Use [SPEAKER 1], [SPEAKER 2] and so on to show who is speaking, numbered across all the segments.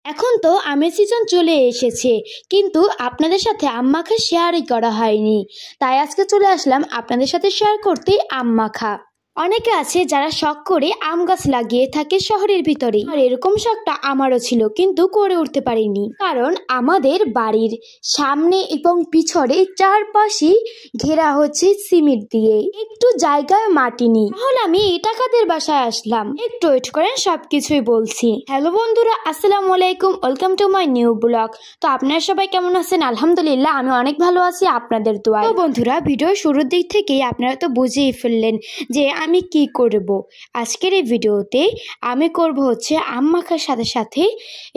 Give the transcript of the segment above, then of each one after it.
[SPEAKER 1] এখন তো আমের সিজন চলে এসেছে, কিন্তু আপনাদের সাথে আম মাখা শেয়ারই করা হয়নি। তাই আজকে চলে আসলাম আপনাদের সাথে শেয়ার করতে আম মাখা। অনেকে আছে যারা শখ করে আম গাছ লাগিয়ে থাকে শহরের ভিতরে, আর এরকম শখটা আমারও ছিল, কিন্তু করে উঠতে পারিনি। কারণ আমাদের বাড়ির সামনে এবং পিছনে চারপাশে ঘেরা হচ্ছে সিমেন্ট দিয়ে, একটু জায়গায় মাটি নেই। তাহলে আমি এটা কাদের বাসায় আসলাম, একটু ওয়েট করেন, সবকিছুই বলছি। হ্যালো বন্ধুরা, আসসালামু আলাইকুম, welcome to my new blog. তো আপনারা সবাই কেমন আছেন? আলহামদুলিল্লাহ আমি অনেক ভালো আছি আপনাদের দোয়ায়। তো বন্ধুরা, ভিডিওর শুরুর দিক থেকেই আপনারা তো বুঝেই ফেললেন যে আমি কি করব। আজকের এই ভিডিওতে আমি করব হচ্ছে আম মাখার সাথে সাথে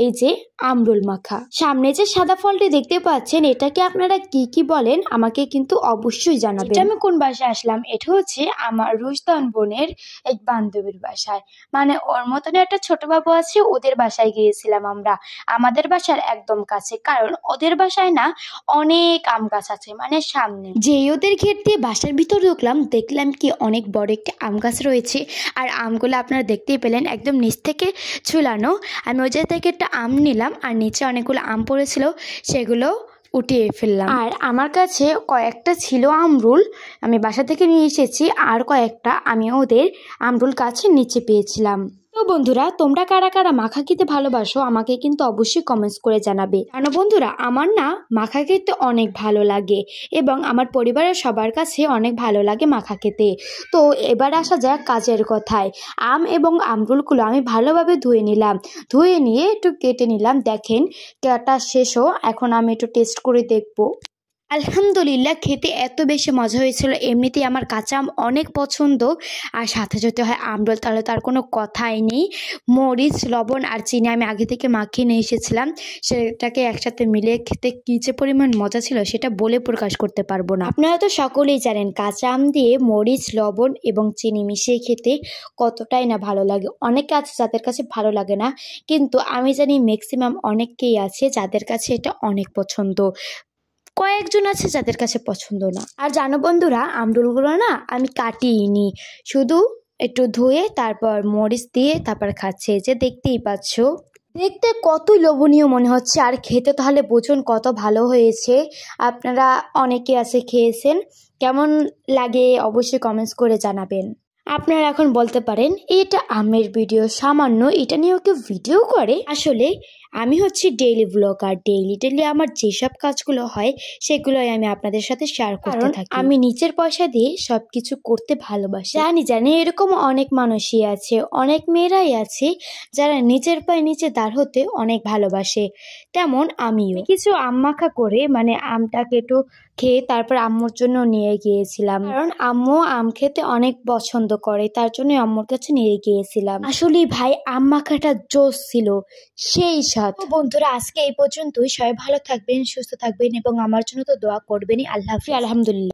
[SPEAKER 1] এই যে আমরুল মাখা। সামনে যে সাদা ফলটি দেখতে পাচ্ছেন, এটাকে আপনারা কি কি বলেন আমাকে কিন্তু অবশ্যই জানাবেন। এটা আমি কোন বাসায় আসলাম, এটা হচ্ছে আমার রুশদান বোনের এক বান্ধবীর বাসায়, মানে ওর মতন একটা ছোট বাবু আছে, ওদের বাসায় গিয়েছিলাম আমরা। আমাদের বাসার একদম কাছে, কারণ ওদের বাসায় না অনেক আম গাছ আছে, মানে সামনে। যেই ওদের ঘের দিয়ে বাসার ভিতর ঢুকলাম, দেখলাম কি অনেক বড় একটি আম গাছ রয়েছে। আর আমগুলো আপনারা দেখতেই পেলেন, একদম নিচ থেকে ঝুলানো। আমি ওই জায়গা থেকে একটা আম নিলাম, আর নিচে অনেকগুলো আম পড়েছিল, সেগুলো উঠিয়ে ফেললাম। আর আমার কাছে কয়েকটা ছিল আমরুল, আমি বাসা থেকে নিয়ে এসেছি। আর কয়েকটা আমি ওদের আমরুল গাছের নিচে পেয়েছিলাম। তো বন্ধুরা, তোমরা কারা কারা মাখা খেতে ভালোবাসো আমাকে কিন্তু অবশ্যই কমেন্টস করে জানাবে। জানো বন্ধুরা, আমার না মাখা খেতে অনেক ভালো লাগে, এবং আমার পরিবারের সবার কাছে অনেক ভালো লাগে মাখা খেতে। তো এবার আসা যাক কাজের কথায়। আম এবং আমরুলগুলো আমি ভালোভাবে ধুয়ে নিলাম, ধুয়ে নিয়ে একটু কেটে নিলাম। দেখেন কাটা শেষও, এখন আমি একটু টেস্ট করে দেখবো। আলহামদুলিল্লাহ, খেতে এত বেশি মজা হয়েছিল। এমনিতেই আমার কাঁচা আম অনেক পছন্দ, আর সাথে যদি হয় আমরুল, তাহলে তার কোনো কথাই নেই। মরিচ, লবণ আর চিনি আমি আগে থেকে মাখিয়ে নিয়ে এসেছিলাম, সেটাকে একসাথে মিলিয়ে খেতে কী যে পরিমাণ মজা ছিল সেটা বলে প্রকাশ করতে পারবো না। আপনারা তো সকলেই জানেন কাঁচা আম দিয়ে মরিচ, লবণ এবং চিনি মিশিয়ে খেতে কতটাই না ভালো লাগে। অনেকে আছে যাদের কাছে ভালো লাগে না, কিন্তু আমি জানি ম্যাক্সিমাম অনেককেই আছে যাদের কাছে এটা অনেক পছন্দ। কয়েকজন আছে যাদের কাছে পছন্দ না। আর জানো বন্ধুরা, আমরুলগুলো না আমি কাটিনি, শুধু একটু ধুয়ে তারপর মরিচ দিয়ে তারপর খাচ্ছে, যে দেখতেই পাচ্ছ। দেখতে কতই লোভনীয় মনে হচ্ছে, আর খেতে তাহলে বুঝুন কত ভালো হয়েছে। আপনারা অনেকে আছে খেয়েছেন, কেমন লাগে অবশ্যই কমেন্টস করে জানাবেন। আপনারা এখন বলতে পারেন এটা আমের ভিডিও, সামান্য এটা নিয়েও কেউ ভিডিও করে? আসলে আমি হচ্ছে ডেইলি ব্লগার, ডেইলি আমার যেসব কাজগুলো হয় সেগুলোই আমি আপনাদের সাথে শেয়ার করতে থাকি। আমি নিচের পয়সা দিয়ে সবকিছু করতে ভালোবাসি। জানি এরকম অনেক মানুষই আছে, অনেক মেয়েরাই আছে যারা নিজের পায়ে নিচে দাঁড় হতে অনেক ভালোবাসে। তেমন আমিও কিছু আম মাখা করে, মানে আমটাকে একটু খেয়ে তারপর আম্মুর জন্য নিয়ে গিয়েছিলাম, কারণ আম্মু আম খেতে অনেক পছন্দ করে, তার জন্য আম্মুর কাছে নিয়ে গিয়েছিলাম। আসলে ভাই আম মাখাটা জোস ছিল, সেই সাথ। বন্ধুরা, আজকে এই পর্যন্তই। সবাই ভালো থাকবেন, সুস্থ থাকবেন, এবং আমার জন্য তো দোয়া করবেনই। আল্লাহ হাফেজ। আলহামদুলিল্লাহ।